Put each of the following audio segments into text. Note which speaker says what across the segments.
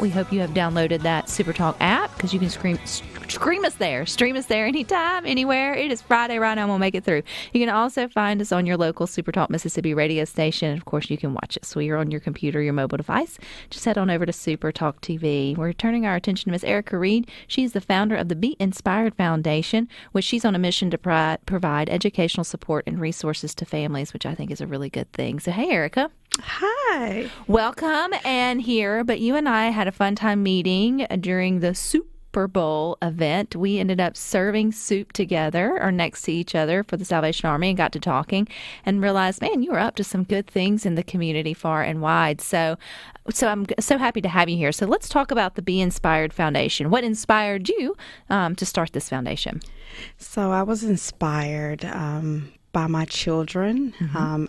Speaker 1: We hope you have downloaded that SuperTalk app because you can stream us there anytime, anywhere. It is Friday right now, and we'll make it through. You can also find us on your local SuperTalk Mississippi radio station. Of course, you can watch us while you're on your computer, your mobile device. Just head on over to SuperTalk TV. We're turning our attention to Miss Erica Reed. She's the founder of the Be Inspired Foundation, which she's on a mission to provide educational support and resources to families, which I think is a really good thing. So, hey, Erica.
Speaker 2: Hi.
Speaker 1: Welcome and here. But you and I had a fun time meeting during the Super Bowl event. We ended up serving soup together or next to each other for the Salvation Army and got to talking and realized, man, you were up to some good things in the community far and wide. So I'm so happy to have you here. So let's talk about the Be Inspired Foundation. What inspired you to start this foundation?
Speaker 2: So I was inspired by my children.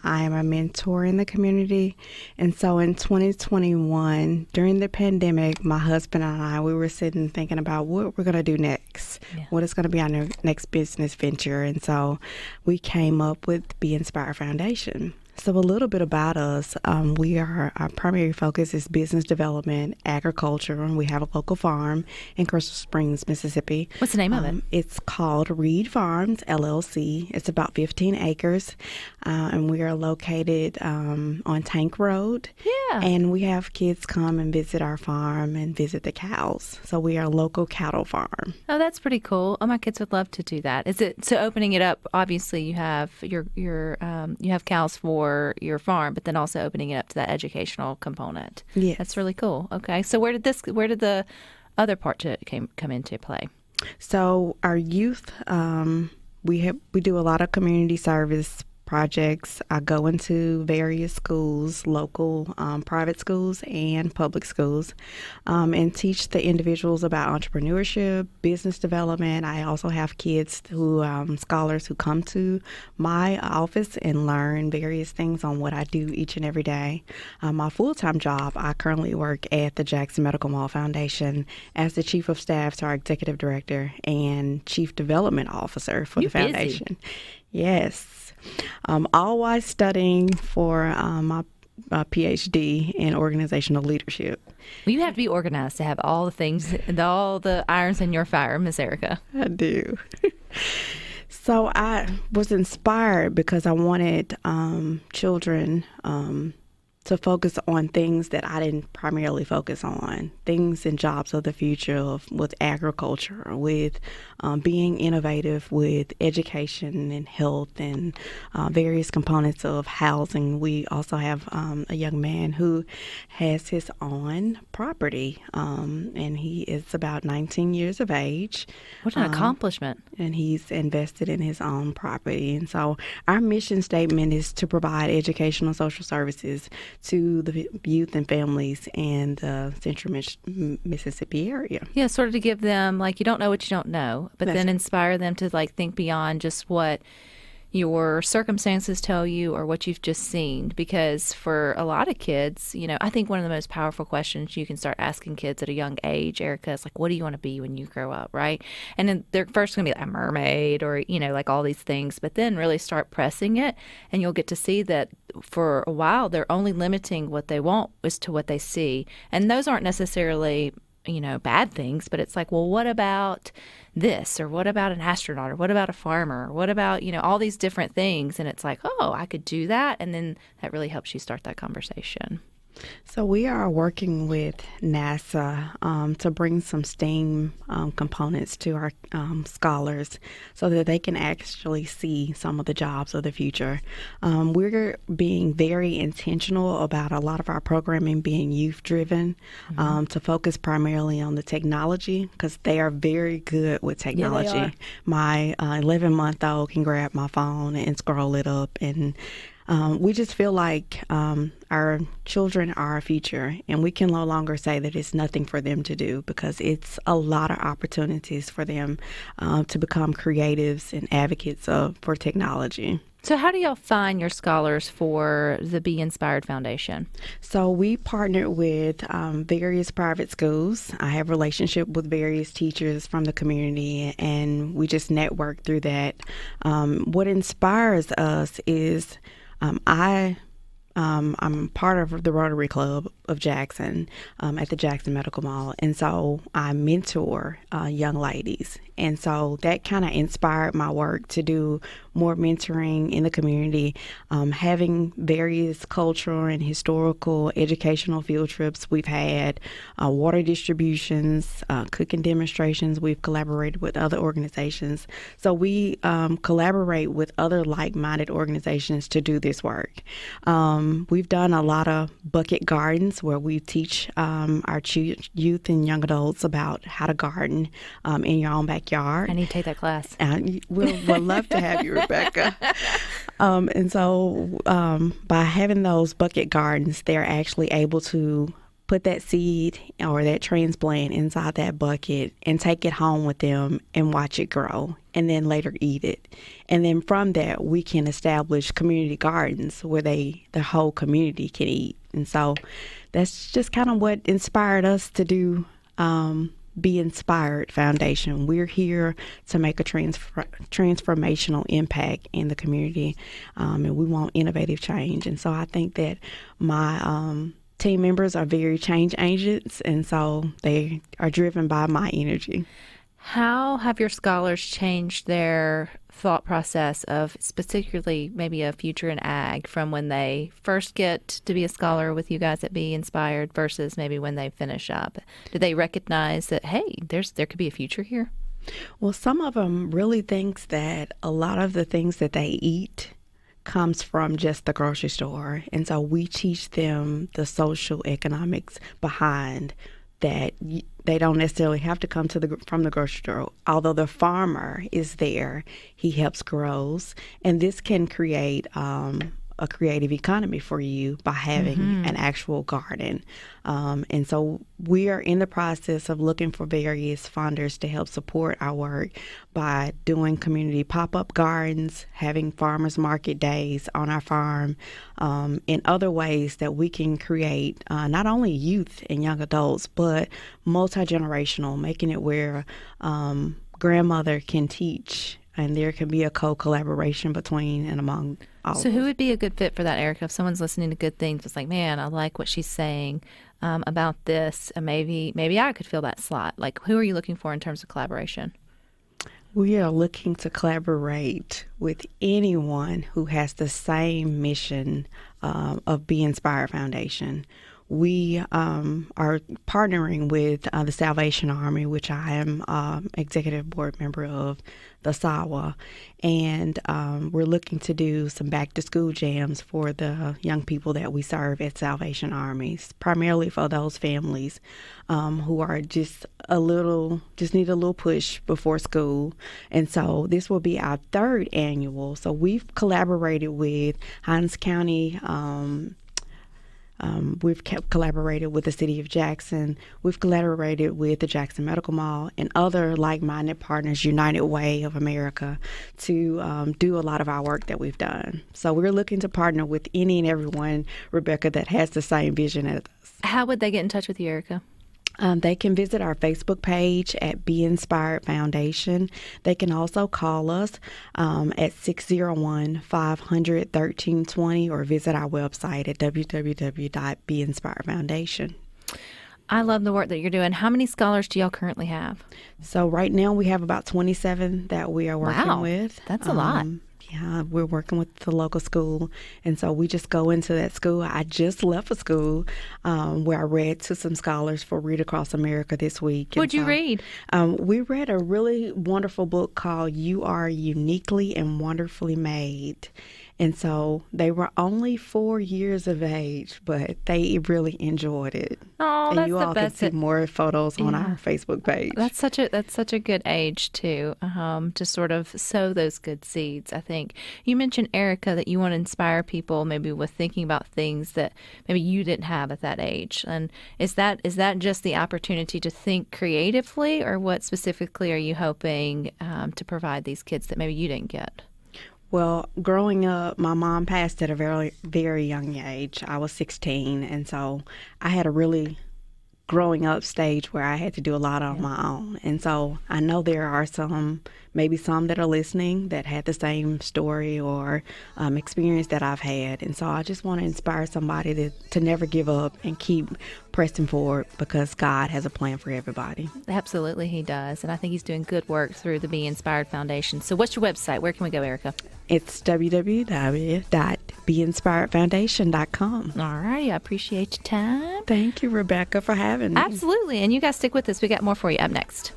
Speaker 2: I am a mentor in the community. And so in 2021, during the pandemic, my husband and I, we were sitting thinking about what we're going to do next. Yeah. What is going to be our next business venture. And so we came up with Be Inspired Foundation. So a little bit about us. Our primary focus is business development, agriculture, and we have a local farm in Crystal Springs, Mississippi.
Speaker 1: What's the name of it?
Speaker 2: It's called Reed Farms, LLC. It's about 15 acres, and we are located on Tank Road.
Speaker 1: Yeah.
Speaker 2: And we have kids come and visit our farm and visit the cows. So we are a local cattle farm.
Speaker 1: Oh, that's pretty cool. Oh, my kids would love to do that. Is it so? Opening it up, obviously, you have you have cows for your farm, but then also opening it up to that educational component.
Speaker 2: Yes.
Speaker 1: That's really cool. Okay. So where did the other part come into play?
Speaker 2: So our youth, we do a lot of community service projects. I go into various schools, local private schools and public schools, and teach the individuals about entrepreneurship, business development. I also have kids scholars who come to my office and learn various things on what I do each and every day. My full-time job, I currently work at the Jackson Medical Mall Foundation as the Chief of Staff to our Executive Director and Chief Development Officer for the foundation. Yes. Always studying for my PhD in organizational leadership.
Speaker 1: Well, you have to be organized to have all the things, all the irons in your fire, Miss Erica.
Speaker 2: I do. So I was inspired because I wanted children to focus on things that I didn't primarily focus on, things and jobs of the future with agriculture, with being innovative with education and health and various components of housing. We also have a young man who has his own property, and he is about 19 years of age.
Speaker 1: What an accomplishment.
Speaker 2: And he's invested in his own property. And so our mission statement is to provide educational and social services to the youth and families in the central Mississippi area.
Speaker 1: Yeah, sort of to give them, like, you don't know what you don't know, but then inspire them to, like, think beyond just what your circumstances tell you or what you've just seen. Because for a lot of kids, I think one of the most powerful questions you can start asking kids at a young age, Erica, is like, what do you want to be when you grow up, right? And then they're first going to be like a mermaid or, like all these things, but then really start pressing it, and you'll get to see that for a while they're only limiting what they want as to what they see. And those aren't necessarily bad things, but it's like, well, what about this? Or what about an astronaut? Or what about a farmer? Or what about, all these different things? And it's like, oh, I could do that. And then that really helps you start that conversation.
Speaker 2: So we are working with NASA to bring some STEAM components to our scholars so that they can actually see some of the jobs of the future. We're being very intentional about a lot of our programming being youth-driven, to focus primarily on the technology because they are very good with technology.
Speaker 1: Yeah, they are.
Speaker 2: My 11-month-old can grab my phone and scroll it up, and we just feel like our children are our future, and we can no longer say that it's nothing for them to do because it's a lot of opportunities for them to become creatives and advocates for technology.
Speaker 1: So how do y'all find your scholars for the Be Inspired Foundation?
Speaker 2: So we partnered with various private schools. I have a relationship with various teachers from the community, and we just network through that. What inspires us is I'm part of the Rotary Club of Jackson at the Jackson Medical Mall. And so I mentor young ladies. And so that kind of inspired my work to do more mentoring in the community, having various cultural and historical educational field trips. We've had water distributions, cooking demonstrations. We've collaborated with other organizations. So we collaborate with other like-minded organizations to do this work. We've done a lot of bucket gardens where we teach our youth and young adults about how to garden in your own backyard.
Speaker 1: I need to take that class.
Speaker 2: We'll love to have you, Rebecca. And so by having those bucket gardens, they're actually able to put that seed or that transplant inside that bucket and take it home with them and watch it grow and then later eat it. And then from that, we can establish community gardens where the whole community can eat. And so that's just kind of what inspired us to do Be Inspired Foundation. We're here to make a transformational impact in the community, and we want innovative change. And so I think that my team members are very change agents, and so they are driven by my energy.
Speaker 1: How have your scholars changed their thought process of particularly maybe a future in ag from when they first get to be a scholar with you guys at Be Inspired versus maybe when they finish up? Do they recognize that, hey, there could be a future here?
Speaker 2: Well, some of them really thinks that a lot of the things that they eat comes from just the grocery store. And so we teach them the social economics behind that. They don't necessarily have to come from the grocery store. Although the farmer is there, he helps grows. And this can create a creative economy for you by having an actual garden. And so we are in the process of looking for various funders to help support our work by doing community pop-up gardens, having farmers market days on our farm, and other ways that we can create not only youth and young adults, but multi-generational, making it where grandmother can teach and there can be a co-collaboration between and among all.
Speaker 1: So who would be a good fit for that, Erica? If someone's listening to good things, it's like, man, I like what she's saying about this, and maybe I could fill that slot. Like, who are you looking for in terms of collaboration?
Speaker 2: We are looking to collaborate with anyone who has the same mission of Be Inspired Foundation. We are partnering with the Salvation Army, which I am executive board member of the SAWA, and we're looking to do some back-to-school jams for the young people that we serve at Salvation Armies, primarily for those families who are just need a little push before school. And so this will be our third annual. So we've collaborated with Hinds County. We've collaborated with the City of Jackson. We've collaborated with the Jackson Medical Mall and other like-minded partners, United Way of America, to do a lot of our work that we've done. So we're looking to partner with any and everyone, Rebecca, that has the same vision as us.
Speaker 1: How would they get in touch with you, Erica?
Speaker 2: They can visit our Facebook page at Be Inspired Foundation. They can also call us at 601-500-1320 or visit our website at www.beinspiredfoundation.
Speaker 1: I love the work that you're doing. How many scholars do y'all currently have?
Speaker 2: So right now we have about 27 that we are working with.
Speaker 1: That's a lot.
Speaker 2: Yeah, we're working with the local school, and so we just go into that school. I just left a school where I read to some scholars for Read Across America this week.
Speaker 1: What'd you read?
Speaker 2: We read a really wonderful book called You Are Uniquely and Wonderfully Made. And so they were only 4 years of age, but they really enjoyed it.
Speaker 1: Oh,
Speaker 2: and
Speaker 1: that's
Speaker 2: you all can see more photos on our Facebook page.
Speaker 1: That's such a good age too, to sort of sow those good seeds. I think you mentioned, Erica, that you want to inspire people maybe with thinking about things that maybe you didn't have at that age. And is that just the opportunity to think creatively, or what specifically are you hoping to provide these kids that maybe you didn't get?
Speaker 2: Well, growing up, my mom passed at a very, very young age. I was 16, and so I had a really growing up stage where I had to do a lot on my own. And so I know there are maybe some that are listening that had the same story or experience that I've had. And so I just want to inspire somebody to never give up and keep pressing forward, because God has a plan for everybody.
Speaker 1: Absolutely, he does. And I think he's doing good work through the Be Inspired Foundation. So what's your website? Where can we go, Erica?
Speaker 2: It's www.beinspiredfoundation.com.
Speaker 1: All right. I appreciate your time.
Speaker 2: Thank you, Rebecca, for having me.
Speaker 1: Absolutely. And you guys stick with us. We got more for you up next.